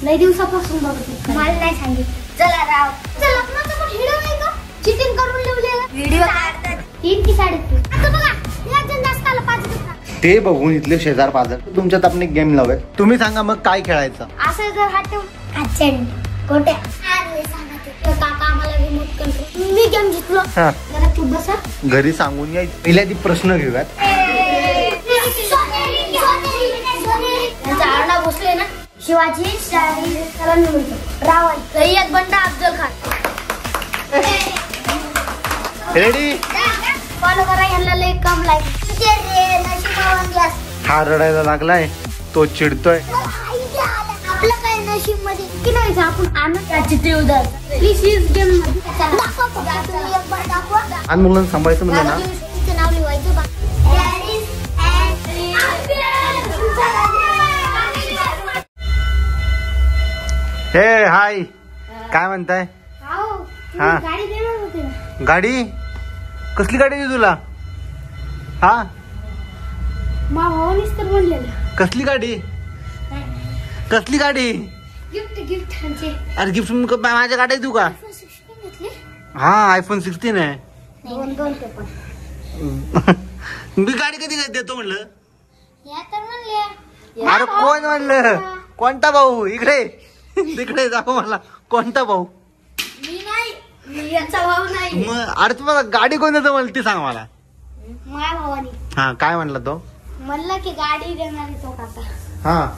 लय दिवसापासून बघत मला नाही सांगितलं. चला राव चला माझा पण व्हिडिओ नाही का चिटिंग करून लिवलेला व्हिडिओ काढतात 3 की 3.5 आता बघा या जण जास्त आला 5 ते बघून इथले शेजार पाजार तुमच्यात आपण एक गेम लावूया. तुम्ही सांगा मग काय खेळायचं. असं जर हात ठेवून अच्छा कोणत्या अरे सांगा ते काका आम्हाला रिमोट कंट्रोल मी गेम जिंकलो. जरा तू बसा घरी सांगून या. पहिल्या ती प्रश्न घेऊयात. झाडा बसले ना शिवाजी रावल सय्यद बंडा अफजल खान. रेडी फॉलो करा यांना लय कम लाईक. हा रडायला लागलाय तो चिडतोय. आपलं काय नशीब मध्ये की नाही आपण आणत त्याची ते उदार प्लीज इस गेम मध्ये आणि मुलांना सांभाळायचं म्हणलं ना. नाव लिहायचं हे हाय काय म्हणताय. हा गाडी देणार होते ना. गाडी कसली गाडी दे तुला. हा मा भावानीच तर म्हणलेलं. कसली गाडी कसली गाडी. गिफ्ट गिफ्ट अरे गिफ्ट माझ्या गाडी देऊ का. हा आयफोन 16 आहे. दोन मी गाडी कधी देतो म्हणलं. या तर म्हणले. अरे कोण म्हणलं. कोणता भाऊ इकडे तिकडे जाऊ मला. कोणता भाऊ. मी नाही याचा भाऊ नाही. मग अरे तुम्हाला गाडी कोण देतो मला ती सांग मला. माझ्या भावानी. हा काय म्हणला तो. म्हणलं की गाडी देणार तो काका. हा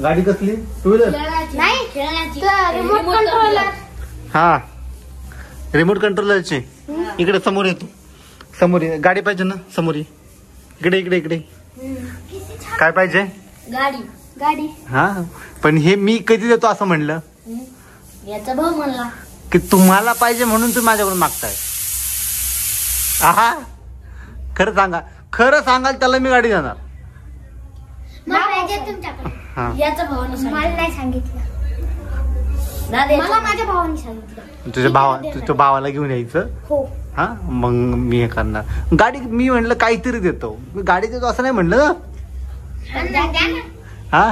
गाडी कसली टू व्हीलर नाही खेळण्याची रिमोट कंट्रोलर. हा रिमोट कंट्रोलरची. इकडे समोर येतो समोर ये. गाडी पाहिजे ना समोर ये. इकडे इकडे इकडे काय पाहिजे. गाडी गाडी. हा पण हे मी कधी देतो असं म्हणलं. याचा भाऊ म्हणला की तुम्हाला पाहिजे म्हणून तुम्ही माझ्याकडून मागताय. आहा खरं सांगा. खरं सांगाल त्याला मी गाडी देणार. पाहिजे तुमच्याकडे. याचा भावाने मला नाही सांगितलं. मला माझ्या भावाने सांगितलं. तुझ्या भावाला घेऊन यायचं. हो हा मग मी हे करणार. गाडी मी म्हणलं काहीतरी देतो. मी गाडी देतो असं नाही म्हणलं ना. हा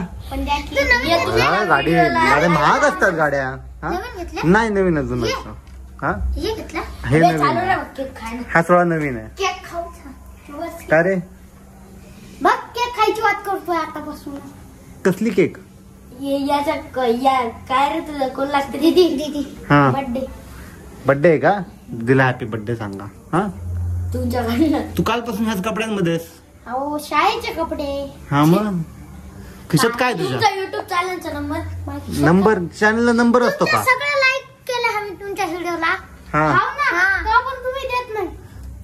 गाडी गाड्या महाग असतात गाड्या. नाही नवीन अजून. हा हे नवीन. हा सोळा नवीन आहे. केक खाऊ का रे. बघ केक खायची वाट करतोय आतापासून. कसली केक. याच्या काय रे तुझं कोण लागते. दीदी दीदी हा बर्थडे. बर्थडे आहे का. दिला हॅपी बर्थडे सांगा. हा तुमच्या गाडीला तू कालपासून ह्याच कपड्यांमध्येच. हो शाळेचे कपडे. हा मग खिशात काय तुझ्या. युट्यूब चॅनलचा नंबर चॅनलला नंबर असतो का. सगळं लाईक केलं आम्ही तुमच्या व्हिडिओला. हा पण तुम्ही देत नाही.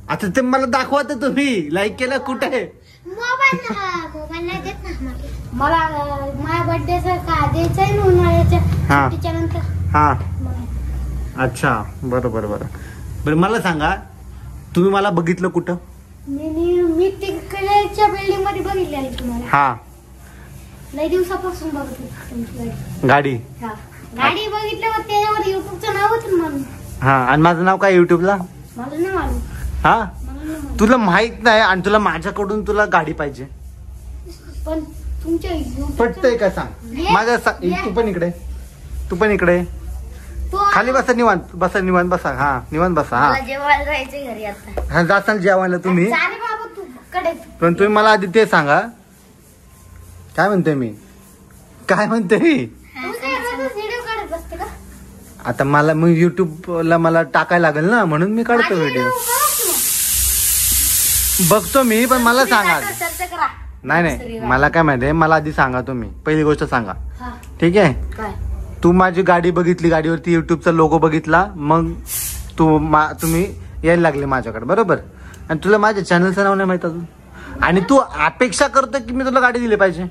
आता ते मला दाखवा तर तुम्ही लाईक केलं कुठे. मोबाईल नाही देत ना मला. माझ्या बर्थडेचं का द्यायचंय ना उन्हाळ्याच्या सुट्टीच्या नंतर. हा अच्छा बरोबर बरं बरं. मला सांगा तुम्ही मला बघितलं कुठं. मी तिकडच्या बिल्डिंग मध्ये बघितलेली तुम्हाला. हा लय दिवसापासून बघत तुमची गाडी. गाडी बघितल्यावर त्याच्यावर युट्यूबचं नाव होतं म्हणून. हा आणि माझं नाव काय युट्यूबला. मला नाही मालूम. हा तुला माहित नाही आणि तुला माझ्याकडून तुला गाडी पाहिजे. पण तुमच्या पटतंय का सांग. माझ्या तू पण इकडे. तू पण इकडे खाली बसा. निवांत बसा निवांत बसा. हा निवांत बसा. हा जेवायला जायचं घरी आता. हा जासाल जेवायला तुम्ही. पण तुम्ही मला आधी ते सांगा काय म्हणते मी. काय म्हणते मी. व्हिडिओ काढत बसते का. आता मला मग युट्यूबला मला टाकायला लागेल ना म्हणून मी काढतो व्हिडिओ. बघतो मी पण मला सांगा. नाही नाही मला काय माहितीये. मला आधी सांगा तुम्ही. पहिली गोष्ट सांगा ठीक आहे. तू माझी गाडी बघितली. गाडीवरती युट्यूबचा लोगो बघितला. मग तुम्ही यायला लागले माझ्याकडे बरोबर. आणि तुला माझ्या चॅनलचं नाव नाही माहित अजून. आणि तू अपेक्षा करतो की मी तुला गाडी दिली पाहिजे.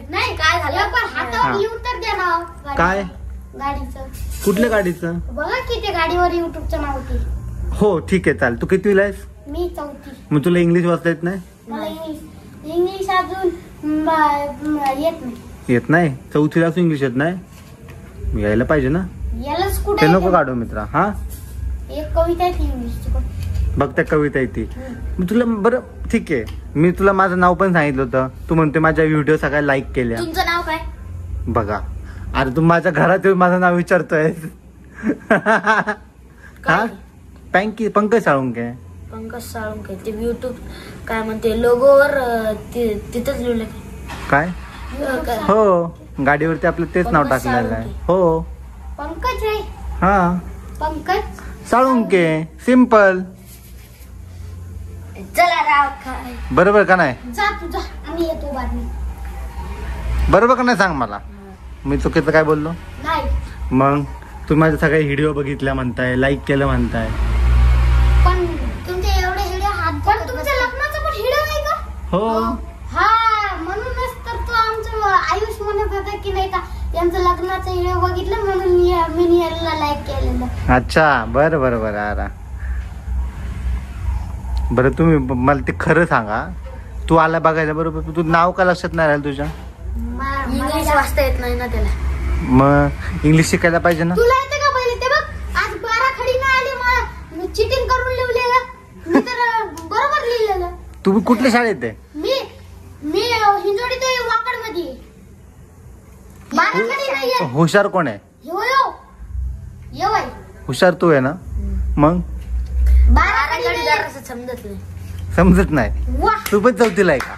नाही काय झालं पण हातावर लिहून तर द्या ना. काय गाडीचं. कुठल्या गाडीचं. बघा की त्या गाडीवर युट्यूबचं नाव होती. हो ठीक आहे चालेल. तू कितवीला आहेस. मी 4थी. मग तुला इंग्लिश वाचता येत नाही. मला इंग्लिश अजून येत नाही. येत नाही. 4थीला असून इंग्लिश येत नाही. यायला पाहिजे ना. यालाच ते कुठे नको काढू मित्रा. हा एक कविता आहे इंग्लिशची पण. बघ त्या कविता आहे ती. तुला बरं ठीक आहे. मी तुला माझं नाव पण सांगितलं होतं. तू म्हणते माझ्या व्हिडिओ सगळ्या लाईक केल्या. तुमचं नाव काय. बघा अरे तू माझ्या घरात येऊन माझं नाव विचारतोय. हा पंकज साळुंके. पंकज साळुंके ते युट्यूब काय म्हणते लोगोवर तिथंच लिहिलं काय? हो गाडीवरती आपलं तेच नाव टाकलेलं आहे. हो पंकज रे. हा पंकज साळुंके सिंपल. चला राव काय बरोबर का नाही? जा तुझा आम्ही येतो बातमी. बरोबर का नाही सांग मला. मी चुकीचं काय बोललो? नाही. मग तुम्ही माझे सगळे व्हिडिओ बघितल्या म्हणताय, लाईक केलं म्हणताय. पण तुमचे एवढे व्हिडिओ हात पण तुमच्या लग्नाचा पण व्हिडिओ आहे का? हो हा म्हणूनच तर तो आमचं आयुष म्हणत होता की नाही का यांचं लग्नाचा व्हिडिओ बघितलं म्हणून मी याला लाईक केलेलं. अच्छा बरं बरं बरं. अरे बरं तुम्ही मला ते खरं सांगा. तू आला बघायला बरोबर. तू नाव का लक्षात नाही राहिलं तुझ्या? इंग्लिश वाचता येत नाही ना त्याला. मग इंग्लिश शिकायला पाहिजे ना. तुला येते का पहिले ते बघ. आज 12 खडी नाही आली मला चिटिंग करून लिहिलेलं. मी तर बरोबर लिहिलेलं. तुम्ही कुठल्या शाळेत आहे? मी हिंजोडी ते वाकड मध्ये 12 खडी नाहीये. हुशार कोण आहे? यो बाई हुशार तू आहे ना. मग 12 खडी गाडी नाहीये. जरासं समजत नाही. समजत नाही. वा तू पण चौथीला आहे का?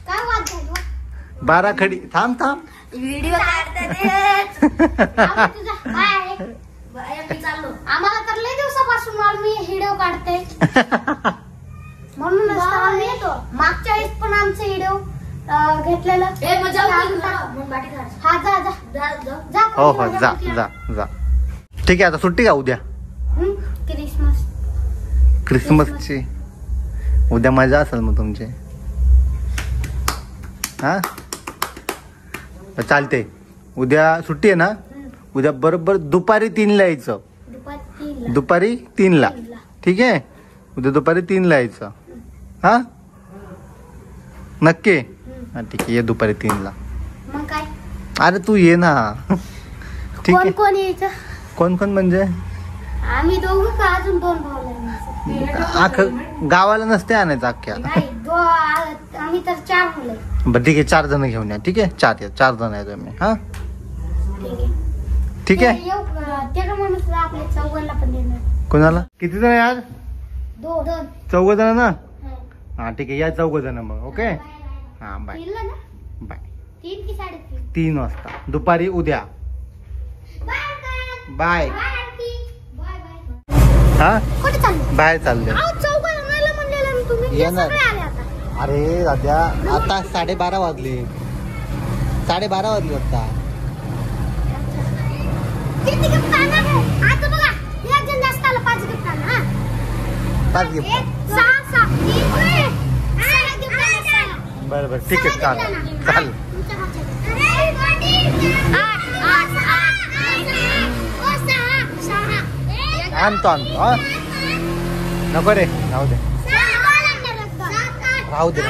काय वाद झाला? 12 खडी. थांब व्हिडिओ काढतात. बाय. मी चाललो. आम्हाला तर लय दिवसापासून मी व्हिडिओ काढते. म्हणूनच तर आम्ही येतो. मागच्या वेळेस पण आमचे व्हिडिओ घेतलेलं. हा जा जा जा. जा. हो हो जा जा जा. ठीक आहे आता सुट्टी का उद्या? क्रिसमस. क्रिसमसची उद्या मजा असेल मग तुमची. हा चालते. उद्या सुट्टी आहे ना. उद्या बरोबर दुपारी 3ला यायचं. दुपारी 3ला. ठीक आहे उद्या दुपारी 3ला यायचं. हा नक्की. हा ठीक आहे ये दुपारी 3ला. मग काय? अरे तू ये ना. ठीक कोण आहे. कोण यायचं? कोण कोण म्हणजे? आम्ही दोघं का अजून 2 भाऊ अख्खं गावाला नसते आणायचं अख्ख्या. नाही आम्ही तर 4 मुलं. बरं ठीक आहे 4 जण घेऊन या. ठीक आहे 4 जण आहे तुम्ही. हा ठीक आहे. ते का म्हणून आपल्या चौघांना पण देणार. कोणाला किती जण यार? 2 4 जण ना. हा ठीक आहे या 4 जण मग. ओके हा बाय ना. बाय. 3 की 3:30? 3 वाजता दुपारी उद्या. बाय. हा कुठे चालले? बाहेर चालले. चौघांना म्हणलेलं मी तुम्ही. येणार. सगळे आले आता. अरे दाद्या आता 12:30 वाजले. 12:30 वाजले आता. किती गिफ्ट आणणार आहे? आता बघा एक जण जास्त आला 5 गिफ्ट आणा. हा 5 गिफ्ट. 6 बरं बरं ठीक आहे चालेल. आणतो हा. नको रे राहू दे. राहू दे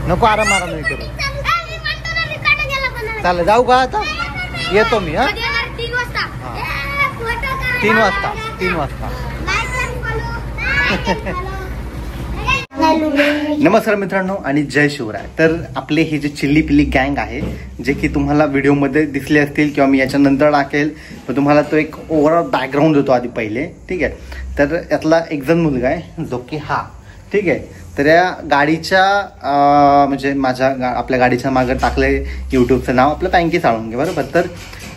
नको आराम नाही करू. चालेल जाऊ का आता? येतो मी. हा 3 वाजता. नमस्कार मित्रांनो आणि जय शिवराय. तर आपले हे जे चिल्ली पिल्ली गँग आहे जे की तुम्हाला व्हिडिओमध्ये दिसले असतील किंवा मी याच्यानंतर टाकेल तर तुम्हाला तो एक ओव्हरऑल बॅकग्राऊंड देतो आधी पहिले. ठीक आहे. तर यातला एक जण मुलगा आहे जो की हा. ठीक आहे. तर या गाडीच्या म्हणजे आपल्या गाडीच्या मागे टाकले यूट्यूबचं नाव आपलं पँकी साळुंके बरोबर. तर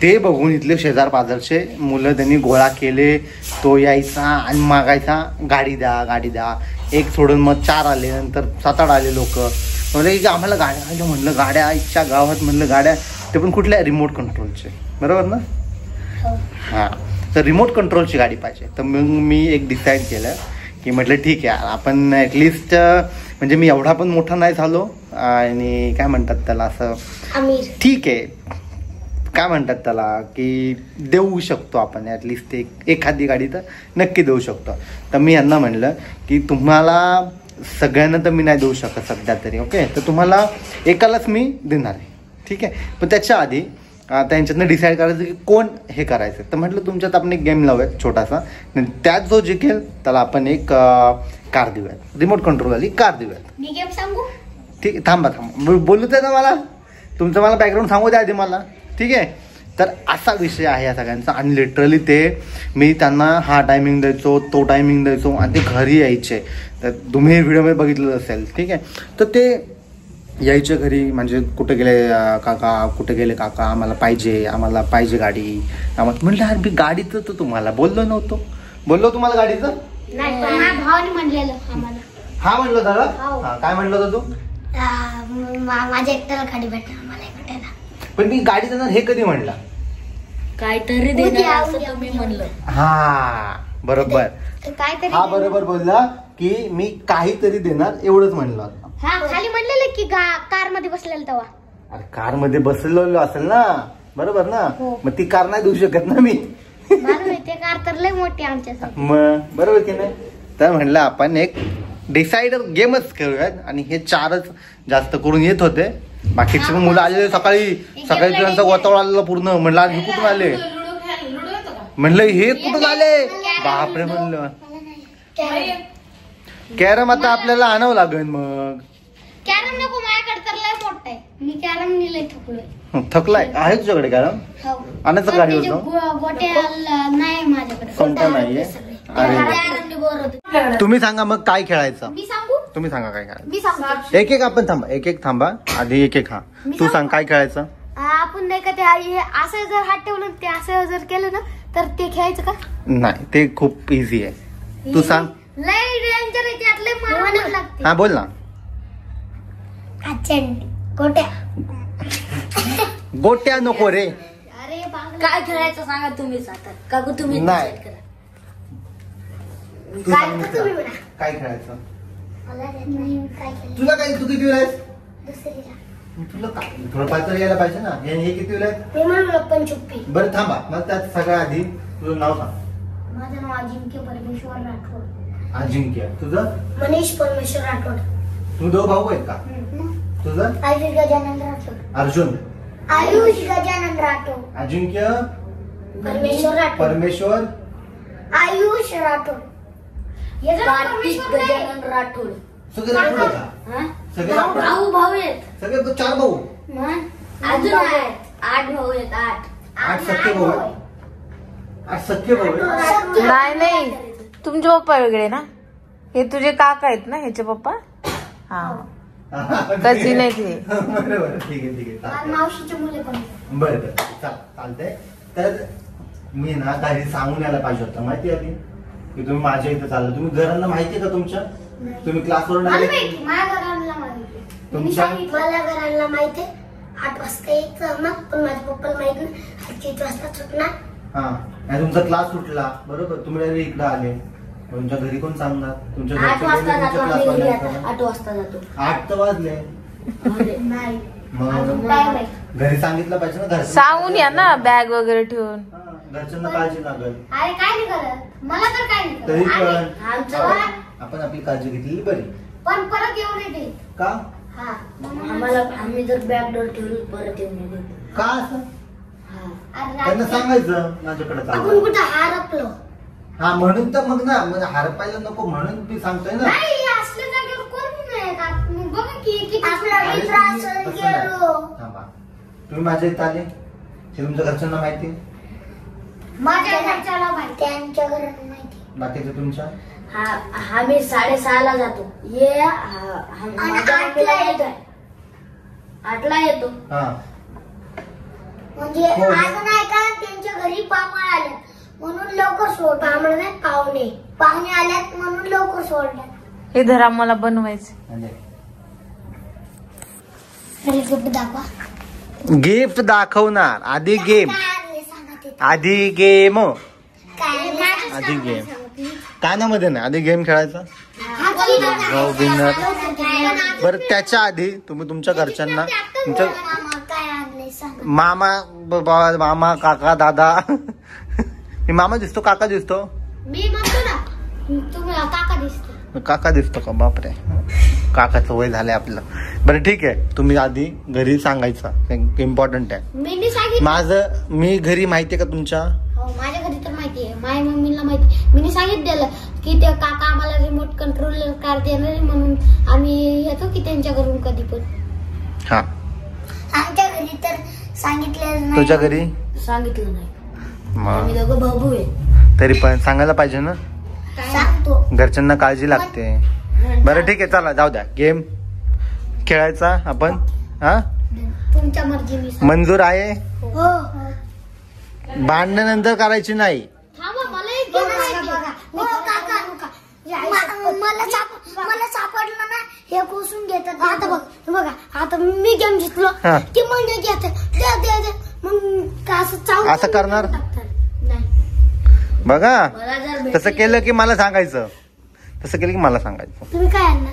ते बघून इथले शेजार पाजारचे मुलं त्यांनी गोळा केले. तो यायचा आणि मागायचा गाडी द्या. एक सोडून मग 4 आले. नंतर 7-8 आले लोक. म्हणजे की आम्हाला गाड्या आल्या. म्हणलं गाड्या आईच्या गावात. म्हणलं गाड्या ते पण कुठल्या रिमोट कंट्रोलचे बरोबर ना. हां तर रिमोट कंट्रोलची गाडी पाहिजे. तर मग मी एक डिसाईड केलं की म्हटलं ठीक आहे आपण ॲटलिस्ट म्हणजे मी एवढा पण मोठा नाही झालो आणि काय म्हणतात त्याला असं ठीक आहे काय म्हणतात त्याला की देऊ शकतो आपण ॲटलिस्ट एखादी गाडी तर नक्की देऊ शकतो. तर मी यांना म्हणलं की तुम्हाला सगळ्यांना तर मी नाही देऊ शकत सध्या तरी. ओके तर तुम्हाला एकालाच मी देणार आहे. ठीक आहे. पण त्याच्या आधी त्यांच्यातनं डिसाईड करायचं की कोण हे करायचं. तर म्हटलं तुमच्यात आपण एक गेम लावूयात छोटासा. त्यात जो जिंकेल त्याला आपण एक कार देऊयात. रिमोट कंट्रोल वाली कार देऊयात. मी गेम सांगू? ठीक आहे, थांबा बोलू दे ना मला. तुमचं मला बॅकग्राऊंड सांगू द्या आधी मला. ठीक आहे. तर असा विषय आहे या सगळ्यांचा. आणि लिटरली ते मी त्यांना हा टायमिंग द्यायचो, तो टायमिंग द्यायचो आणि ते घरी यायचे. तर तुम्ही व्हिडिओमध्ये बघितलं असेल. ठीक आहे. तर ते यायचे घरी, म्हणजे कुठे गेले काका, आम्हाला पाहिजे गाडी. म्हटलं अरे मी गाडीचं तर तुम्हाला बोललो तुम्हाला गाडीचं नाही, पण माझ्या भावाने म्हणलेलं आम्हाला. हा म्हणलं दादा. हा, काय म्हणलं होतं तू? माझ्या एकट्याला गाडी भेटणार, मला एकट्याला. पण मी गाडी देणार हे कधी म्हणला? काहीतरी देणार असं तुम्ही म्हणलं. हा बरोबर. काहीतरी हा बरोबर बोलला की मी काहीतरी देणार एवढंच म्हणलं. हा, खाली म्हणलेलं की कार मध्ये बसलेलं तेव्हा. अरे कार मध्ये बसलेलो असेल ना, बरोबर ना. हो. मग ती कार नाही देऊ शकत ना मी. बरोबर, ते कार तर लय मोठी आमच्यासाठी. मग बरोबर की नाही. तर म्हणलं आपण एक डिसाइडर गेमच खेळूयात. आणि हे 4च जास्त करून येत होते. बाकीचे पण मुलं आलेले सकाळी त्यांचा गोतावळा आलेला पूर्ण. म्हणलं आज हे कुठून आले, म्हणलं हे कुठून आले, बापरे म्हणलं. कॅरम आता आपल्याला आणावं लागेल. मग कॅरम नको, माझ्याकडे तर लय मोठा आहे. मी कॅरम लय थकलोय. थकलाय आहे तुझ्याकडे कॅरम? आणायचं गाडीवर गोट्या नाही माझ्याकडे. कोणता नाहीये? अरे तुम्ही सांगा मग काय खेळायचं. मी सांगू? तुम्ही सांगा काय खेळायचं. मी सांगू. एक आपण थांबा, एक थांबा आधी. एक हा तू सांग काय खेळायचं. आपण नाही का ते असं जर हात ठेवलं, ते असं जर केलं ना तर ते खेळायचं का? नाही, ते खूप इझी आहे. तू सांग. लय डेंजर आहे, त्यात लय मारायला लागते. हा बोल ना. गोट्या नको रे. अरे काय खेळायचं सांगा तुम्हीच आता. काकू तुम्ही नाही. decide करा. तू सांग ना. काय खेळायचं तुला? काय तू किती वेळेस? तुला काय थोडं पात्र यायला पाहिजे ना. हे किती वेळेस? बरं थांबा, मग त्यात सगळ्या आधी तुझं नाव सांग. माझं नाव अजिंक्य परमेश्वर राठोड. अजिंक्य. तुझं? मनीष परमेश्वर राठोड. तू 2 भाऊ आहेत का? तुझं? आयुष गजानन राठोड. अर्जुन. आयुष गजानन राठोड. अजिंक्य परमेश्वर राठोड. परमेश्वर आयुष राठोड. कार्तिक गजानन राठोड. सगळे राठोड आहे का? हा? सगळे राठोड? भाऊ आहेत. सगळे 4 भाऊ. अजून आहेत 8 भाऊ आहेत. 8 सख्खे भाऊ आहेत. 8 सख्खे भाऊ आहेत. नाही तुमचे पप्पा वेगळे ना. हे तुझे काका आहेत ना, ह्याचे पप्पा. हा कझिन आहे ते. बरोबर. ठीक आहे चालतंय. मावशीचे मुले पण. बरं चालतंय. तर मी ना घरी सांगून यायला पाहिजे होतं, माहिती आहे की तुम्ही माझ्या इथं चाललं. तुम्ही घरांना माहितीये का तुमच्या? तुम्ही क्लासवरून माझ्या घराला माहिती. तुमच्या? मला घराला माहिती आहे. 8 वाजता यायचं मग, पण माझ्या पप्पाला माहित नाही. 8 वाजता सुटणार. हा, आणि तुमचा क्लास सुटला बरोबर, तुम्ही इकडे आले. तुमच्या घरी कोण सांगणार? तुमच्या 8 वाजता जातो आम्ही घरी. आता क्लास 8 वाजता जातो. 8 तर वाजले. नाही. मग घरी सांगितलं पाहिजे ना. घर सांगून या ना, बॅग वगैरे ठेवून. घरच्यांना काळजी लागल. अरे काय नाही करत, मला तर काय नाही तरी करत. पण आपण आपली काळजी घेतलेली बरी. पण परत येऊन येते का? हा. आम्हाला आम्ही जर बॅग डोर ठेवली परत येऊन येते. का असं? अरे त्यांना सांगायचं माझ्याकडे आपण चाललं. कुठं हरपलो. हा म्हणून तर मग ना, म्हणजे हरपायला नको म्हणून ती सांगतोय ना. नाही, असल्या जागेवर कोण नाही का. बघा की किती अरे त्रास तसं गेलो. नाही. थांबा. तुम्ही माझ्या इथं आले, हे तुमच्या घरच्यांना माहिती? माझ्या घरच्याला माहिती, त्यांच्या घराला माहिती. बाकीचं तुमच्या? आम्ही 6:30ला जातो. ये माझ्या मम्मीला येतोय 8ला येतो. हा म्हणजे हो. असं नाही का, त्यांच्या घरी पाहुणे आले म्हणून लवकर सोड. पाहुणे नाही, पाहुणे आल्यात म्हणून लवकर सोडलं. हे धरा मला बनवायचे. गिफ्ट दाखवा. गिफ्ट दाखवणार. आधी गेम. काय सांगा ते. आधी गेम. काय आधी गेम. कानामध्ये नाही, आधी गेम खेळायचा. हा, विनर. बरं त्याच्या आधी तुम्ही तुमच्या घरच्यांना, तुमच्या काय आणलंय सांगा. मामा बाबा, मामा काका दादा. मी मामा दिसतो काका दिसतो? मी म्हणतो ना, तुम्ही काका दिसतो. काका दिसतो का? बापरे, काकाचं वय झालंय आपलं. बरं ठीक आहे, तुम्ही आधी घरी सांगायचं, इम्पॉर्टंट आहे. मी सांगितलं मी घरी माहितीये का तुमच्या? हो, माझ्या घरी तर माहिती आहे. माझ्या मम्मीला माहिती. मी सांगितलेलं की ते काका आम्हाला रिमोट कंट्रोल कार देणार म्हणून आम्ही येतो की त्यांच्या घरून कधी पण. हा आमच्या घरी तर सांगितलं नाही. तुझ्या घरी सांगितलं नाही. मग आम्ही दोघं भाऊ आहे. तरी पण सांगायला पाहिजे ना, सांगतो. घरच्यांना काळजी लागते. बरं ठीक आहे, चला जाऊ द्या. गेम खेळायचा आपण. हा तुमच्या मर्जीने सांग. मंजूर आहे. हो भांडण नंतर करायची नाही. थांबा मला एक गेम माहिती आहे. हो काका मला सापडलं ना हे घुसून घेतात. आता बघा आता मी गेम जिंकलो हा. की मग घेतात दे मग असं चावून असं करणार? नाही. बघा मला जर तसं केलं की मला सांगायचं. तसं केलं की मला सांगायचं. तुम्ही काय आणणार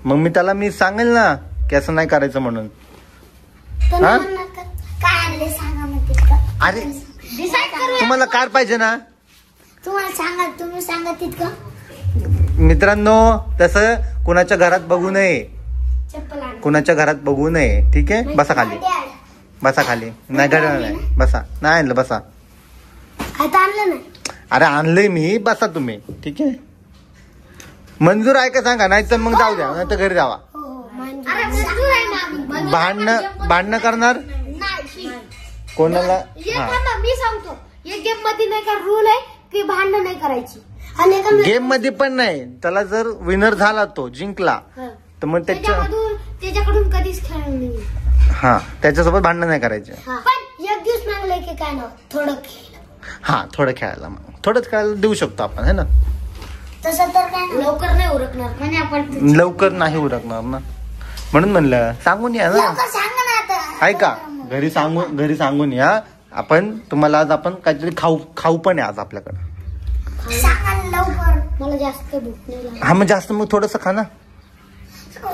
मग मी त्याला मी सांगेल ना की असं नाही करायचं म्हणून. तर हा? म्हणणार का? काय आणले सांगा मग तितकं. अरे डिसाईड करूया. तुम्हाला कार पाहिजे ना तुम्हाला सांगा तुम्ही सांगा तितकं. मित्रांनो. तसं कुणाच्या घरात बघू नये. चप्पल आण. कुणाच्या घरात बघू नये. ठीक आहे, बसा खाली. बसा खाली. नाही घडलं नाही. बसा. नाही आणलं, बसा. काय तर आणलं नाही. अरे आणलंय मी, बसा तुम्ही. ठीक आहे, मंजूर आहे का सांगा, नाही तर मग जाऊ द्या, नाही तर घरी जावा. अरे मंजूर आहे ना. भांडणं करणार नाही. कोणाला? एक हा थांबा, मी सांगतो. या गेम मध्ये नाही का रूल आहे की भांडण नाही करायची. आणि गेम मध्ये पण नाही. त्याला जर विनर झाला, तो जिंकला, तर मग त्याच्याकडून कधीच खेळणार नाही. हा त्याच्यासोबत भांडण नाही करायचे. पण एक दिवस मागलंय की काय ना थोडं खेळ. हा थोडं खेळायला, मग थोडंच खेळायला देऊ शकतो आपण, है ना. तसं तर काय लवकर नाही उरकणार. म्हणजे आपण लवकर नाही उरकणार ना, म्हणून म्हणलं सांगून या ना. लवकर सांगा ना आता. ऐका, घरी सांगून या. आपण तुम्हाला आज आपण काहीतरी खाऊ पण आहे आज आपल्याकडे. सांगा लवकर. मला जास्त भूक नाही लागत. हा मग जास्त मग थोडस खा ना.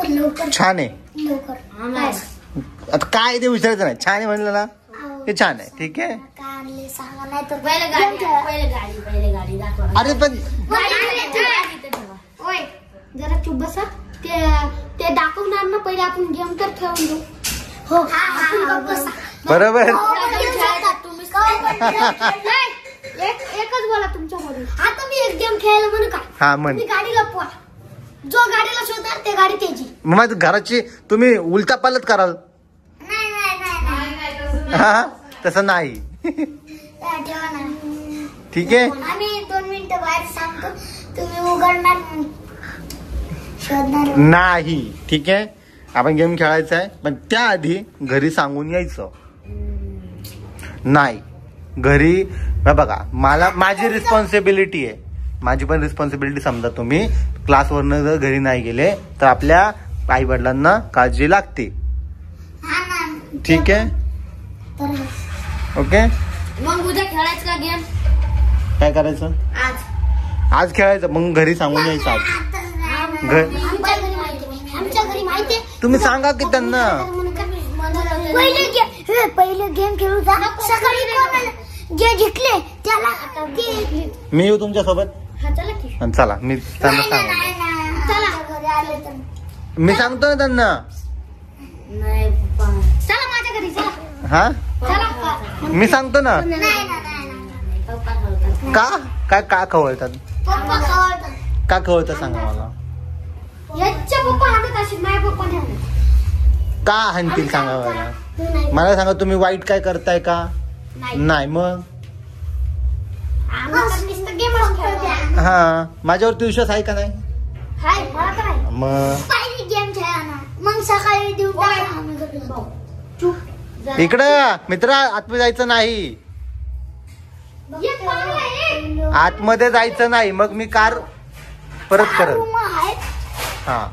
लवकर छान आहे. लवकर. आता काय ते विचारायचं नाही. छान आहे म्हणलं ना, हे छान आहे. ठीक आहे. काय आणले सांगा नाही तर पहिले गाडी दाखवा. अरे पण ओय जरा चुप बसा. ते दाखवणार ना पहिले. आपण गेम तर ठेवून देऊ. हो आपण गप्प बसा. बरोबर. एकच बोला तुमच्यामध्ये. आता मी एक गेम खेळायला म्हणू का? हा म्हण. तुम्ही गाडी लपवा. जो गाडीला शोधणार ते गाडी त्याची. मग माझ्या घराची तुम्ही उलटा पालट कराल. नाही हा तसं नाही. ठेवा ना. ठीक आहे. आम्ही 2 मिनिटं बाहेर सांगतो. तुम्ही उघडणार शोधणार नाही. ठीक आहे, आपण गेम खेळायचा आहे, पण त्याआधी घरी सांगून यायचं नाही. घरी बघा, मला माझी रिस्पॉन्सिबिलिटी आहे. माझी पण रिस्पॉन्सिबिलिटी समजा. तुम्ही क्लासवरनं जर घरी नाही गेले तर आपल्या आई वडिलांना काळजी लागते. ठीक आहे, ओके. मग उद्या खेळायचं का गेम? काय करायचं आज खेळायचं, मग घरी सांगून यायचं. आज आमच्या घरी माहिती. तुम्ही सांगा की त्यांना. पहिले गेम खेळू जा. सकाळी जे जिंकले त्याला मी येऊ तुमच्या सोबत. चला की. चला, मी त्यांना सांगतो. चला घरी आले तर मी सांगतो ना त्यांना. नाही पप्पा. चला माझ्या घरी. चला हा चला. मी सांगतो ना. पप्पा खावतात. का काय का खवळतात? पप्पा खवळतात. का खवळतात सांगा मला. याच्या पप्पा हाणत असेल. माझ्या पप्पा नाही हाणत. का हाणतील सांगा मला. मला सांगा, तुम्ही वाईट काय करताय का? नाही. मग हा माझ्यावरती विश्वास आहे का नाही? मग पहिली गेम खेळा ना. मग सकाळी देऊ. इकडं मित्र, आतमध्ये जायचं नाही. आतमध्ये जायचं नाही. मग मी कार परत करत. हा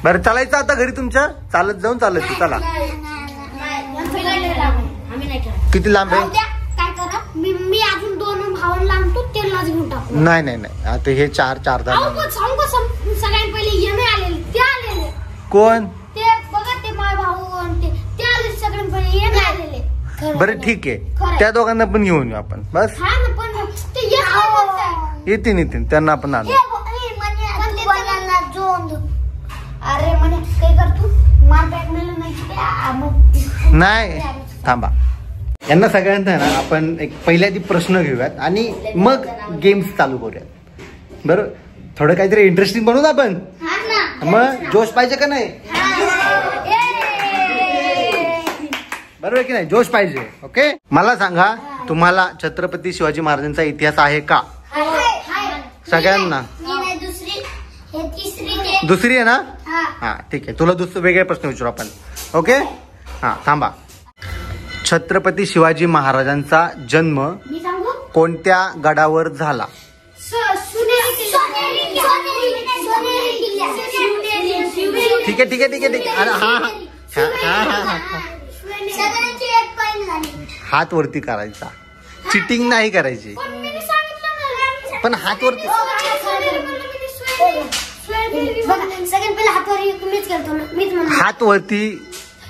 बरं, चालायचं आता घरी तुमच्या. चालत जाऊन चालत. चला. आम्ही नाही खेळत. किती लांब आहे? काय करा, मी अजून 2 भावांना आणतो. तेलाच घेऊन टाकू. नाही आता हे चार झाले. सगळ्यात पहिले येणे आलेले. ते आलेले कोण? ते बघा, ते माय भाऊ आणि ते आले. सगळ्यात पहिले येणे आलेले. बरं ठीक आहे, त्या दोघांना पण घेऊन येऊ आपण. बस हा ना, पण ते येतील त्यांना आपण आणू. अरे म्हणे काय करतो. मार बॅग मिळलं नाही. नाही थांबा. यांना सगळ्यांना ना आपण एक पहिल्या आधी प्रश्न घेऊयात आणि मग गेम्स चालू करूयात. बरं, थोडं काहीतरी इंटरेस्टिंग बनवू आपण. मग जोश पाहिजे का नाही? बरोबर आहे की नाही? जोश पाहिजे. ओके, मला सांगा, तुम्हाला छत्रपती शिवाजी महाराजांचा इतिहास आहे का? सगळ्यांना दुसरी आहे ना? हा ठीक आहे, तुला दुसरे वेगळे प्रश्न विचारू आपण. ओके, हा थांबा. छत्रपती शिवाजी महाराजांचा जन्म कोणत्या गडावर झाला? ठीक आहे ठीक आहे ठीक आहे ठीक आहे. हा हात वरती करायचा, चिटिंग नाही करायची, पण हात वरती.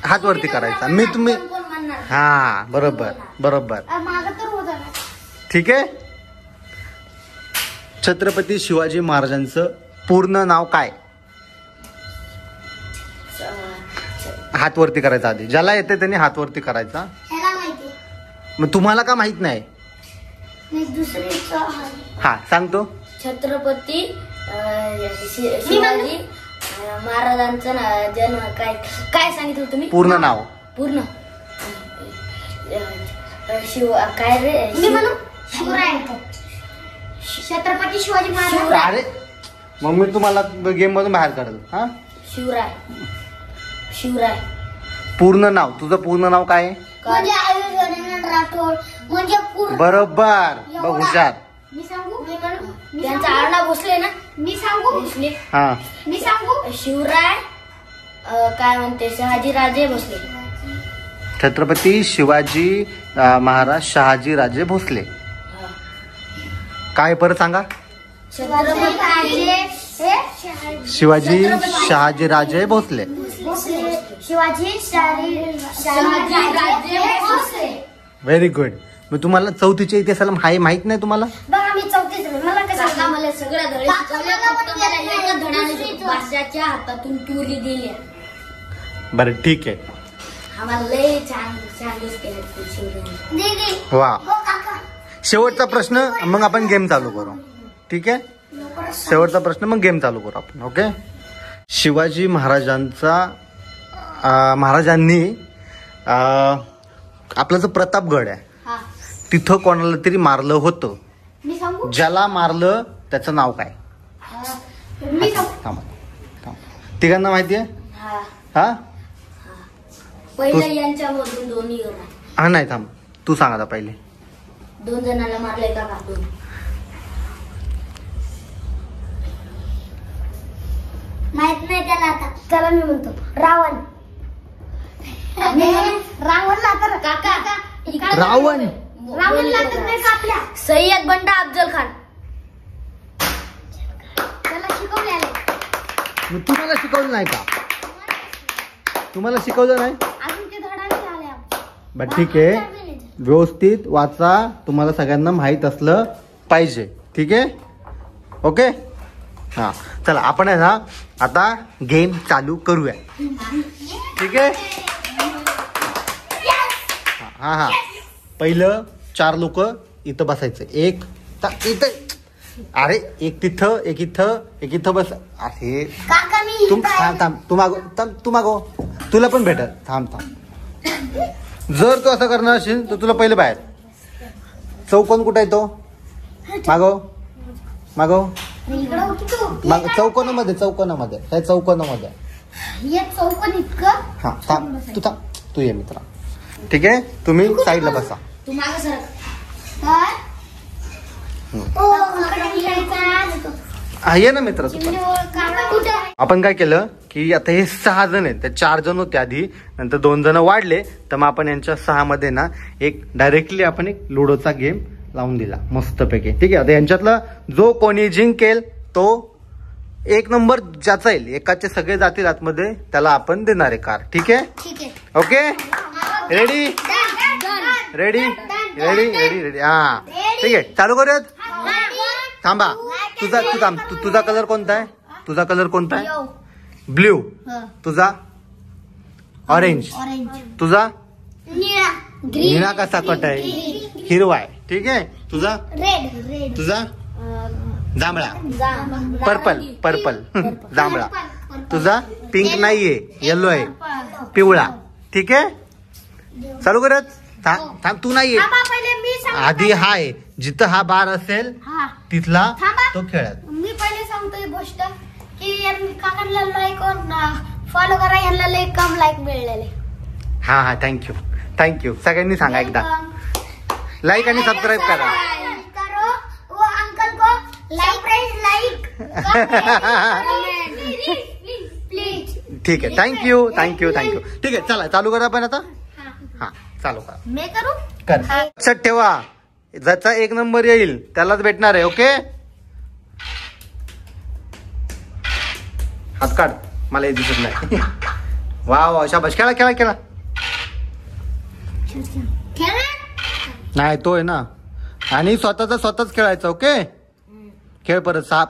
हात वरती करायचा. मी तुम्ही हा बरोबर बरोबर ठीक आहे. छत्रपती शिवाजी महाराजांचं पूर्ण नाव काय? हात वरती करायचा आधी, ज्याला येते त्यांनी हात वरती करायचा. मग तुम्हाला का माहित नाही? हा सांगतो. छत्रपती शिवाजी महाराजांचं जन्म काय काय सांगितलं तुम्ही? पूर्ण नाव. पूर्ण शिव काय रे? शिवराय. छत्रपती शिवाजी महाराज. अरे मग मी तुम्हाला गेम मधून बाहेर काढल. हा, शिवराय. शिवराय पूर्ण नाव. तुझं पूर्ण नाव काय आहे? राठोड. म्हणजे बरोबर, बघ हुशार. मी सांगू? त्यांचा आडनाव भोसले ना? मी सांगू? भोसले. हा, मी सांगू? शिवराय काय म्हणते, शहाजीराजे भोसले. छत्रपती शिवाजी महाराज शहाजीराजे भोसले. काय परत सांगा? शिवाजी शहाजीराजे भोसले. शिवाजी शहाजीराजे भोसले. Very good. मग तुम्हाला चौथीच्या इतिहासाला माहित नाही तुम्हाला? बघा मी चौथीच मला कसं मला सगळ्या धडे शिकवले, फक्त मला एका धड्याने भाषाच्या हातातून टुरी दिल्या. बरं ठीक आहे. आम्हाला लय छान छान गोष्टी दीदी. वा, हो काका. शेवटचा प्रश्न मग आपण गेम चालू करू. ठीक आहे, शेवटचा प्रश्न मग गेम चालू करू आपण. ओके. शिवाजी महाराजांनी आपला जो प्रतापगड आहे तिथं कोणाला तरी मारलं होतं. मी सांगू? ज्याला मारलं त्याचं नाव काय? मी सांगू? थांबा. तिघांना माहिती आहे? हा, पहिले यांच्यामधून दोन्ही हा नाही थांब, तू सांग आता पहिले. 2 जणांना मारले का? 2 माहित नाही त्याला. आता चला मी म्हणतो रावण. रावणला तर काका रावणला तर नाही कापल्या. सय्यद बंडा अफजल खान. त्याला शिकवलेलं. मग तुम्हाला शिकवलं नाही का? तुम्हाला शिकवलं नाही? अजून ते धडा नाही आल्या. बर ठीक आहे, व्यवस्थित वाचा. तुम्हाला सगळ्यांना माहित असलं पाहिजे. ठीक आहे. ओके. हा चला आपण आहे ना आता गेम चालू करूया. ठीक आहे. हा हा, पहिलं 4 लोक इथं बसायचं. एक इथं, अरे एक तिथं, एक इथं, एक इथं बस. अरे काका मी थांब, तू मागो, तुला पण भेटल. थांब. जर तू असं करणार असेल तर तुला पहिले बाहेर. चौकोन कुठे आहे तो? मागो चौकोनामध्ये काय चौकोनामध्ये? चौकोन इतकं. हा थांब, तू ये मित्रा. ठीक आहे, तुम्ही साईडला बसा. तू मागे सर. ये ना मित्र तू पण. आपण काय केलं की आता हे 6 जण आहेत, त्या 4 जण होते आधी, नंतर 2 जण वाढले, तर मग आपण यांच्या 6 मध्ये ना एक डायरेक्टली आपण एक लुडोचा गेम लावून दिला मस्तपैकी. ठीक आहे. आता यांच्यातला जो कोणी जिंकेल तो 1 नंबर ज्याचा येईल, एकाचे सगळे जातील आतमध्ये, त्याला आपण देणार आहे कार. ठीक आहे. Okay, ready ready ready ready ready. हा ठीक आहे, चालू करूयात. थांबा, तुझा कलर कोणता आहे? तुझा कलर कोणता आहे? ब्ल्यू. तुझा ऑरेंज. तुझा निळा कसा कट आहे? हिरवा आहे. ठीक आहे. तुझा रेड तुझा जांभळा. पर्पल पर्पल जांभळा. तुझा पिंक नाहीये, येलो आहे, पिवळा. ठीक आहे. चालू करत थांब. तू नाहीये पहिले मी आधी. हाय जिथं हा बार असेल तिथला तो खेळत. मी पहिले सांगतोय गोष्ट की काकांना लाईक फॉलो करा, यांना लई कम लाईक मिळलेले. हा थँक्यू सगळ्यांनी सांगा एकदा. लाईक आणि सबस्क्राईब करा. करो वो अंकल को लाईक प्लीज. ठीक आहे. थँक्यू. ठीक आहे. चला चालू करा आपण आता. हा चालू करा. मी करू कर. लक्षात ठेवा ज्याचा 1 नंबर येईल त्यालाच भेटणार आहे. ओके. हात काढ, मला हे दिसत नाही. वा शाबाश. खेळा. खेळा. नाही तो आहे ना. आणि स्वतःच खेळायचं. ओके. खेळ परत 6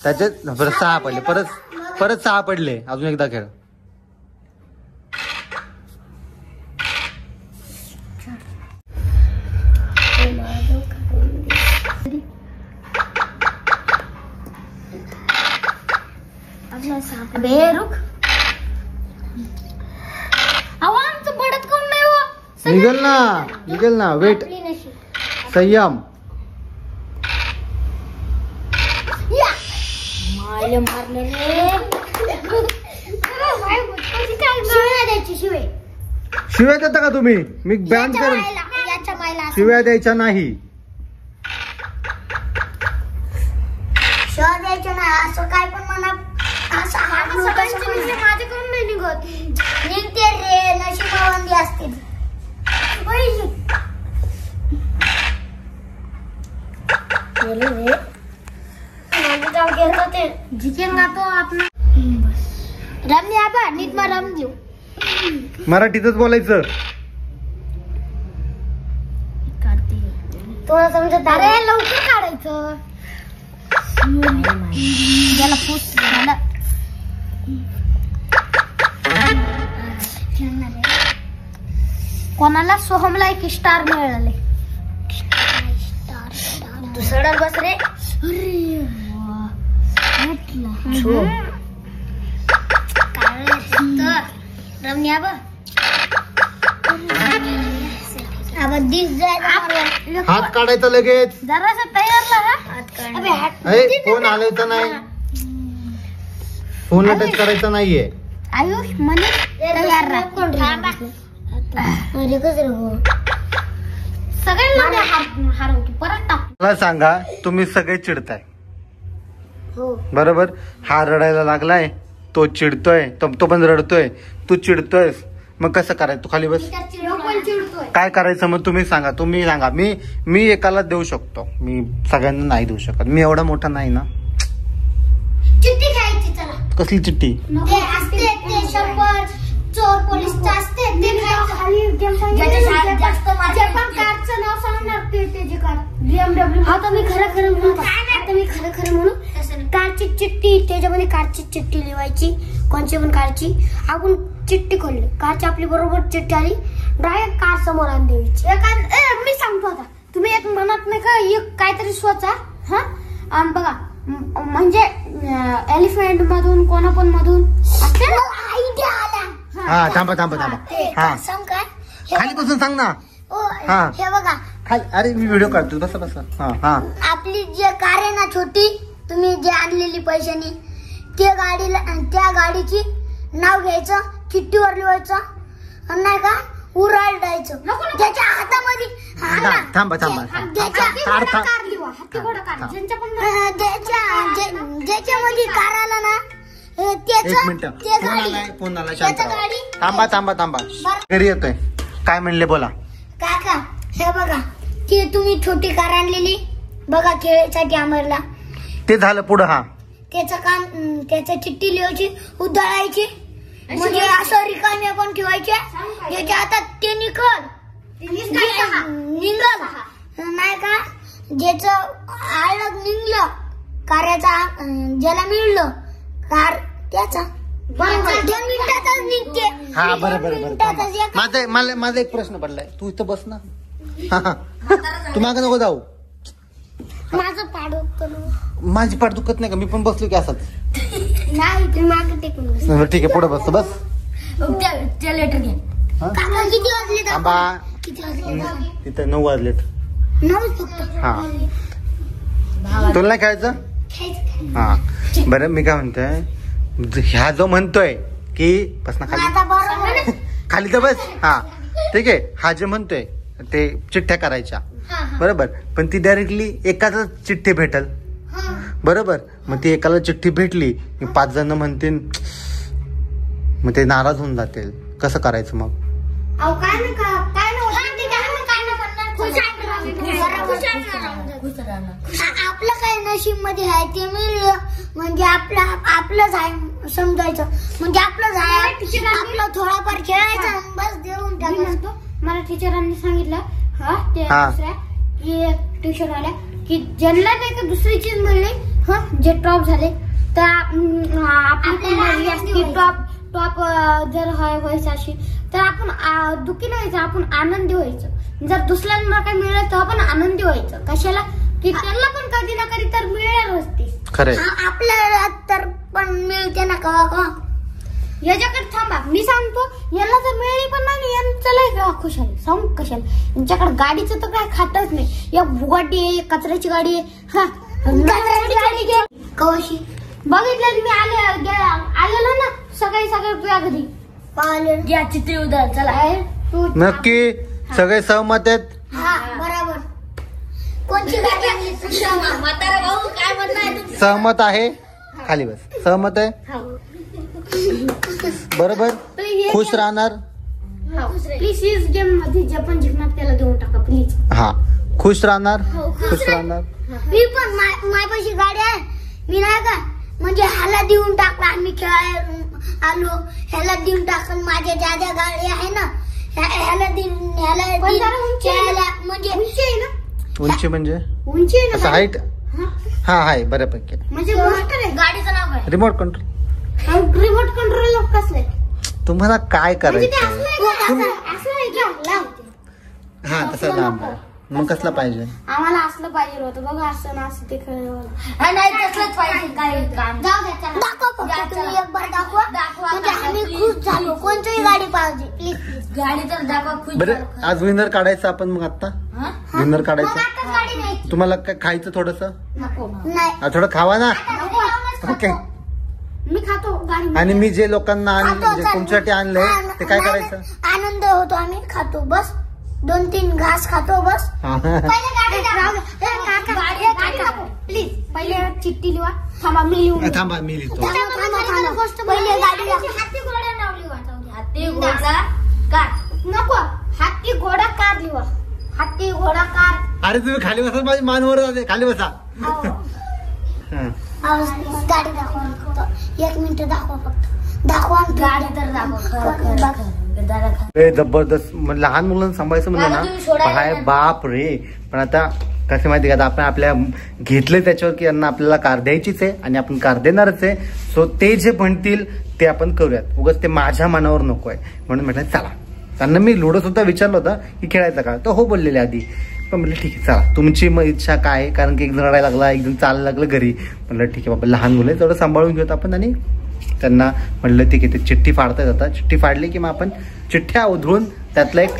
त्याचे परत 6 पडले. परत 6 पडले. अजून एकदा खेळ. अबे रुक. आवाज पडत कोण नाही हो. निघेल ना. वेट. संयम. मारले शिव्या देता का तुम्ही? मी बॅन करेन. शिव्या द्यायच्या नाही. शिव्या द्यायच्या नाही असं काय पण म्हणा. असं माझ्याकडून नाही निघत. निघते रे, नशिबावंती असते. जिंकेगा तो आपण. रमणी आबा नीट मग रम देऊ. मराठीतच बोलायचं. तुला समजत. अरे लवकर काढायचं. त्याला पूस झालं. कोणाला सोहमला 1 स्टार मिळाले. तू सडक बस रे. रमण्या हात काढायचा लगेच. जरासा तयारला फोन हलवायचा नाही. फोनला टच करायचं नाहीये. आयुष म्हणे तयार राहा. सगळ्यांना हरवतो परत टाक. मला सांगा तुम्ही सगळे चिडताय हो बरोबर. हा रडायला लागलाय, तो चिडतोय, तो पण रडतोय, तू चिडतोयस. मग कसं करायचं? तू खाली बस. काय करायचं मग तुम्ही सांगा. मी एकाला देऊ शकतो, मी सगळ्यांना नाही देऊ शकत. मी एवढा मोठा नाही ना. चिठ्ठी घ्यायची. चला. कसली चिठ्ठी? ते असते ते शंभर चोर पोलीसचं असते ते जास्त कारचं नाव सांगणार ते जे कार BMW. आता मी खरं म्हणू. कारची चिठ्ठी, त्याच्यामध्ये कारची चिठ्ठी लिवायची, कोणची पण कारची. आपण चिठ्ठी खोलली, कारची आपली बरोबर चिठ्ठी आली, डायरेक्ट कार समोर आणून द्यायची. मी सांगतो आता, तुम्ही एक म्हणत नाही का एक काहीतरी स्वचा. हा आणि बघा म्हणजे एलिफंट मधून कोणा पण मधून असते ना. आयडिया आला. हा थांबा. हा खाली बसून सांग ना. हा हे बघा खाली. अरे मी व्हिडिओ काढतो. बस. हा आपली जे कार आहे ना छोटी, तुम्ही जे आणलेली पैशानी, त्या गाडीची नाव घ्यायचं, चिठ्ठीवर लिहायचं आणि नाही का उराल द्यायचं. त्याच्या हातामध्ये थांबा. ज्याच्यामध्ये कार आला ना एक मिनिट. फोन आला. थांबा. घरी येतोय. काय म्हणले बोला. काका हे बघा की तुम्ही छोटी कार आणलेली बघा खेळायसाठी आम्हाला. ते झालं पुढं. हा त्याचं काम, त्याचं चिठ्ठी लिहायची, उधळायची, म्हणजे असं रिकाम्या पण ठेवायचे. ज्याच्या हातात ते निघल नाही का, ज्याचं आळग निघलं कार्याचा, ज्याला मिळलं कार त्याचा 2 मिनिटातच निघते. हा बरं माझा एक प्रश्न पडलाय. तू इथं बस ना. तू मागं नको जाऊ. माझं पाड दुखतं. माझी पाठ दुखत नाही का? मी पण बसलो की असंच. नाही तुम्ही मागे टेकून बसा. ठीक आहे पुढे बस बस. त्या लेटर घे. काका किती वाजले दाखवा. थांबा. किती वाजले? तिथं 9 वाजलेत. 9 फक्त. हा तुला नाही खेळायचं. हा बरं मी काय म्हणतोय, ह्या जो म्हणतोय की बस ना खाली. आता बरोबर. खाली तर बस. हा ठीक आहे. हा जे म्हणतोय ते चिठ्ठ्या करायच्या बरोबर, पण ती डायरेक्टली एकाच चिठ्ठी भेटल बरोबर. मग ती एकाला चिठ्ठी भेटली, 5 जण म्हणतील, मग ते नाराज होऊन जातील. कसं करायचं मग? अहो काय नाही का काय नाही आपलं काय नशीब मध्ये आहे ते मिळलं म्हणजे आपलंच आहे समजायचं. म्हणजे आपलंच आहे. आपलं थोडाफार खेळायचं बस देऊन टाकायचं. मला टीचरांनी सांगितलं की ट्युशन वाल्या की ज्यांना नाही का दुसरी चीज मिळली जे टॉप झाले तर आपली पण मर्जी असते टॉप जर व्हायचं असेल तर आपण दुःखी नाही व्हायचं, आपण आनंदी व्हायचं. जर दुसऱ्यांना काय मिळलं तर आपण आनंदी व्हायचं. कशाला की त्यांना पण कधी ना कधी तर मिळणार असते. खरं आपल्याला तर पण मिळते ना का. याच्याकडे थांबा मी सांगतो. याला तर मिळली पण नाही यांचं लय खुश आहे. सांग कशाला. यांच्याकडे गाडीचं तर काय खातच नाही. या बुगाटी आहे, कचऱ्याची गाडी आहे. कवशी बघितलं मी आलेलो ना सगळे तुझ्या घरी या चिठ्ठी उद्या चला. नक्की सगळे सहमत आहेत. हा बरोबर. कोणची गाडी आणली? म्हातारा भाऊ काय म्हणताय? सहमत आहे. खाली बस. सहमत आहे बरोबर. खुश राहणार. प्लीज गेम मध्ये जे पण जिंकणार त्याला देऊन टाका प्लीज. हा खुश राहणार. खुश राहणार. मी पण माझ्यापाशी गाडी आहे. मी नाही का म्हणजे ह्याला देऊन टाकला. आम्ही खेळायला आलो ह्याला देऊन टाकून माझ्या ज्या गाडी आहे ना ह्याला म्हणजे उंची आहे ना. उंची म्हणजे उंची आहे असं ना हाईट. हा आहे बऱ्यापैकी. म्हणजे मास्टर आहे. गाडीचं नाव काय? Remote control. रिमोट कंट्रोल कसलं आहे? तुम्हाला काय म्हणजे ते करायचं? असलं आहे का लाव. हा तसं लांब आहे. मग कसला पाहिजे? आम्हाला असलं पाहिजे होतं बघा. असं ना असं ते खेळ नाही तसलंच पाहिजे. काय काम जाऊ द्या. दाखवा फक्त तुम्ही एक बार दाखवा. म्हणजे आम्ही खुश झालो. कोणतीही गाडी पाहिजे प्लीज. गाडी तर दाखवा. खुश बरं आज विनर काढायचं आपण. मग आता विनर काढायचं. गाडी नाही. तुम्हाला काय खायचं थोडस? नाही थोडं खावा ना. ओके. मी खातो गाडी. आणि मी जे लोकांना जे तुमच्यासाठी आणलंय ते काय करायचं? आनंद होतो. आम्ही खातो बस. 2-3 घास खातो बस. प्लीज पहिले चिठ्ठी लिहा. थांबा मी लिहून. थांबा मी लिहितो. पहिले गाडी हत्ती घोडा नाव लिहा. हत्ती घोडा कार नको. हत्ती घोडा कार लिहा. हत्ती घोडा कार. अरे तुम्ही खाली बसा. माझी मानवर खाली बसा. गाडी दाखवा. 1 मिनिट दाखवा फक्त. दाखवा गाडी तर दाखवा. जबरदस्त. लहान मुलांना सांभाळायचं म्हणलं ना बाय बाप रे. पण आता कसं माहिती का आपण आपल्या घेतले त्याच्यावर की यांना आपल्याला कार द्यायचीच आहे आणि आपण कार देणारच आहे. सो ते जे म्हणतील ते आपण करूयात. उगाच ते माझ्या मनावर नको आहे म्हणून म्हटलं चला. त्यांना मी लुडो सुद्धा विचारलं होतं की खेळायचं का, तर हो बोललेले आधी. पण म्हटलं ठीक आहे चला तुमची इच्छा काय आहे. कारण की एक जण रडायला लागला, एक जण चालायला लागलं घरी. म्हटलं ठीक आहे बाबा लहान मुलं आहे तेवढं सांभाळून घेऊत आपण. आणि त्यांना म्हटलं ठीक आहे ते चिठ्ठी फाडतायत. आता चिठ्ठी फाडली की मग आपण चिठ्ठ्या उधळून त्यातला एक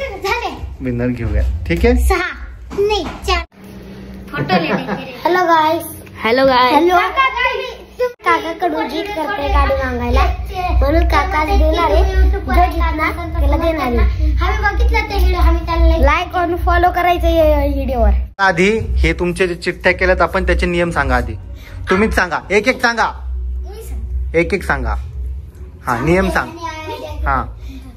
विनर घेऊया. ठीक आहे. 6 नाही 4 फोटो हॅलो गाईस. हॅलो गाय. हॅलो काकाकडून जीत करते गाडी मागायला म्हणून काका देणार आहे. जो जिंकणार त्याला देणार आहे. आम्ही बघितलं ते व्हिडिओ. आम्ही त्याला लाईक आणि फॉलो करायचं या व्हिडिओवर. आधी हे तुमचे जे चिठ्ठ्या केल्यात आपण त्याचे नियम सांगा आधी. तुम्हीच सांगा. एक सांगा. एक सांगा. हा नियम सांग. हा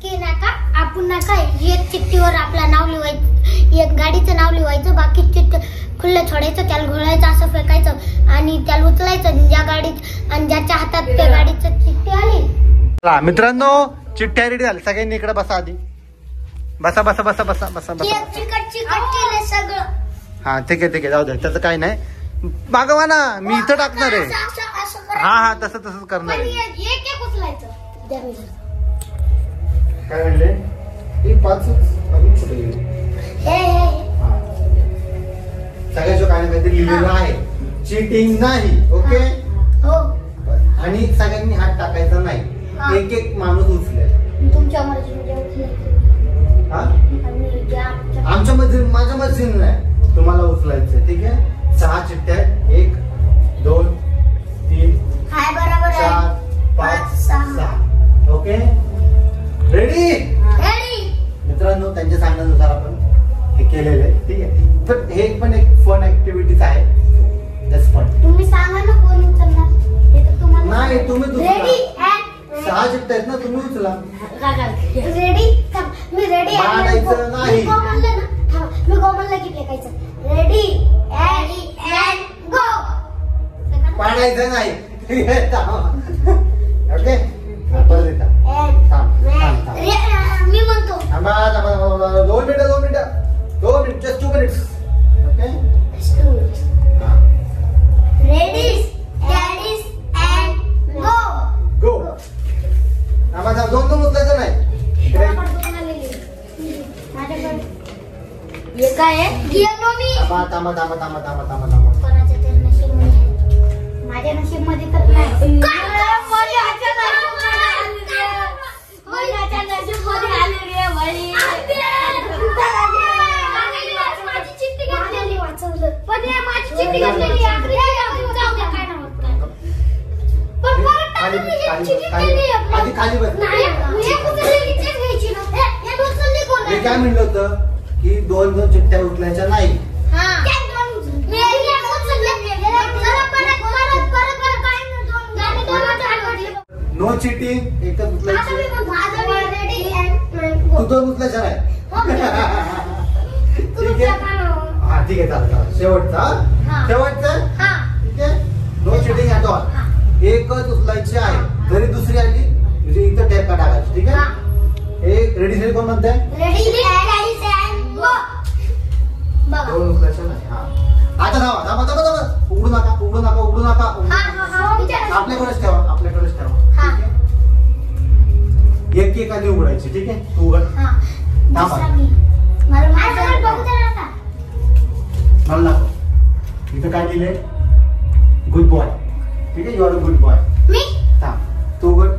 की नका आपण नका एक चिठ्ठीवर आपलं नाव लिहायचं. एक गाडीचं नाव लिहायचं. बाकी चिठ्ठी खुल्लं सोडायचं. त्याला घोळायचं असं फेकायचं आणि त्याला उचलायचं ज्या गाडीत आणि ज्याच्या हातात त्या गाडीचं चिठ्ठी आली. चला मित्रांनो चिठ्ठ्या रेडी झाली. सगळ्यांनी इकडे बसा आधी. बसा बसा बसा बसा बसा बसा. चिकट केलं सगळं. हा ठीक आहे जाऊ दे. त्याचं काही नाही. मागवा ना मी इथं टाकणार आहे. हा तसंच करणार आहे. एक उचलायचं. काय म्हणले हे 5 अजून कुठे गेले हा. सगळ्याच्या काय ना काहीतरी लिहिलेलं आहे चिटिंग नाही ओके हो आणि सगळ्यांनी हात टाकायचा नाही हा. एक एक माणूस उचलेल तुमच्या मर्जीने हा आमच्या मध्ये माझ्या मर्जीने नाही तुम्हाला उचलायचं ठीक आहे 6 चिठ्ठ्या 1 2 3 हाय बरोबर 4 5 6 ओके रेडी मित्रांनो त्यांच्या सांगण्यानुसार आपण हे केलेलं आहे ठीक आहे तर हे पण एक फन ऍक्टिव्हिटीज आहे जस्ट फन तुम्ही सांगा ना कोण उचलणार ते तर तुम्हाला नाही तुम्ही रेडी उचला 6 चिठ्ठ्या आहेत ना तुम्ही उचला रेडी मी रेडी बाळायचं नाही. मी गो म्हणलं की फेकायचं रेडी अँड गो पाडायचं नाही ठीक आहे ओके परत येता मी म्हणतो थांबा 2 minute just 2 minutes okay ready daddies and go go थांबा 2 उचलायचं नाही हे काय आहे थांबा कोणाच्या तरी नशीबमध्ये आहे. माझ्या नशीबमध्ये तर नाही आधी खाली बस मी काय म्हणलं होतं की 2 चिठ्ठ्या उचलायच्या नाही नो चिटिंग एकच उचलायची तू 2 उचलायच्या नाही ठीक आहे हा ठीक आहे चालेल शेवटचा ठीक आहे नो चिटिंग ऍट ऑल एकच उचलायची आहे जरी दुसरी आली म्हणजे इथं टॅप टाकायची ठीक आहे एक रेडी झाली कोण म्हणताय 2 उचलायच्या नाही हा आता थांबा उघडू नका आपल्याकडेच ठेवा ठीक आहे एक आधी उघडायची ठीक आहे तू उघड मला नको इथं काय लिहिलंय गुड बॉय ठीक आहे you are a good boy थांब तू उघड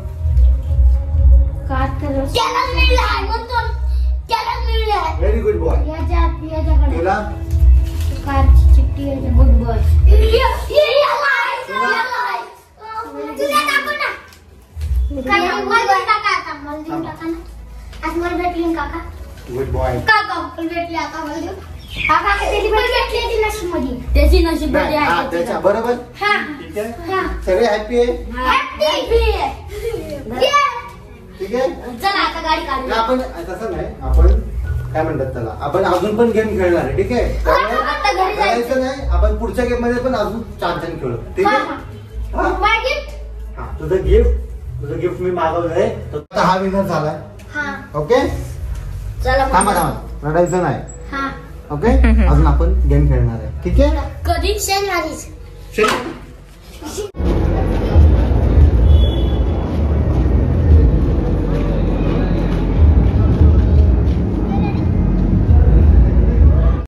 व्हेरी गुड बॉय तुला कारची चिठ्ठी आहे गुड बॉय गुड बॉय त्याची नशीब त्याच्या बरोबर ठीक आहे सगळे हॅपी आहे ठीक आहे चला आता गाडी काढू आपण तसं नाही आपण काय म्हणतात त्याला आपण अजून पण गेम खेळणार आहे ठीक आहे आता घरी करायचं नाही आपण पुढच्या गेम मध्ये पण अजून 4 खेळू ठीक आहे हा तुझं गिफ्ट मी मागवलंय तर हा विनर झालाय ओके चला थांबा रडायचं नाही ओके अजून आपण गेम खेळणार आहे ठीक आहे कधी शनिवारीच शेवट.